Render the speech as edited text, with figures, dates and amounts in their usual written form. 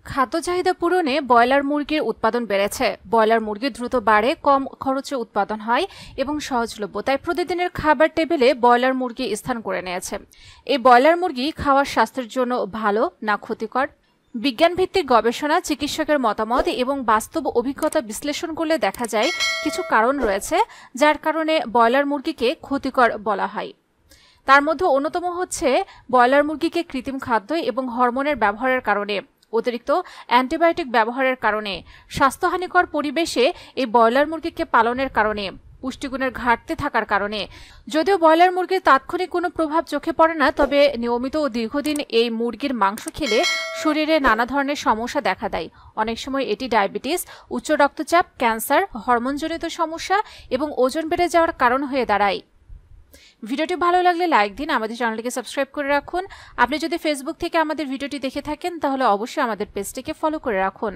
খাদ্য চাহিদা পূরণে ব্রয়লার মুরগির উৎপাদন বেড়েছে। ব্রয়লার মুরগি দ্রুত বাড়ে, কম খরচে উৎপাদন হয় এবং সহজলভ্য, তাই প্রতিদিনের খাবার টেবিলে ব্রয়লার মুরগি স্থান করে নিয়েছে। এই ব্রয়লার মুরগি খাওয়ার স্বাস্থ্যের জন্য ভালো না ক্ষতিকর? বিজ্ঞানভিত্তিক গবেষণা, চিকিৎসকের মতামত এবং বাস্তব অভিজ্ঞতা বিশ্লেষণ করলে দেখা যায় কিছু কারণ রয়েছে যার কারণে ব্রয়লার মুরগিকে ক্ষতিকর বলা হয়। তার মধ্যে অন্যতম হচ্ছে ব্রয়লার মুরগিকে কৃত্রিম খাদ্য এবং হরমোনের ব্যবহারের কারণে, অতিরিক্ত অ্যান্টিবায়োটিক ব্যবহারের কারণে, স্বাস্থ্যহানিকর পরিবেশে এই ব্রয়লার মুরগিকে পালনের কারণে, পুষ্টিগুণের ঘাটতি থাকার কারণে। যদিও ব্রয়লার মুরগির তাৎক্ষণিক কোনো প্রভাব চোখে পড়ে না, তবে নিয়মিত ও দীর্ঘদিন এই মুরগির মাংস খেলে শরীরে নানা ধরনের সমস্যা দেখা দেয়। অনেক সময় এটি ডায়াবেটিস, উচ্চ রক্তচাপ, ক্যান্সার, হরমোনজনিত সমস্যা এবং ওজন বেড়ে যাওয়ার কারণ হয়ে দাঁড়ায়। ভিডিওটি ভালো লাগলে লাইক দিন, আমাদের চ্যানেলটিকে সাবস্ক্রাইব করে রাখুন। আপনি যদি ফেসবুক থেকে আমাদের ভিডিওটি দেখে থাকেন তাহলে অবশ্যই আমাদের পেজটিকে ফলো করে রাখুন।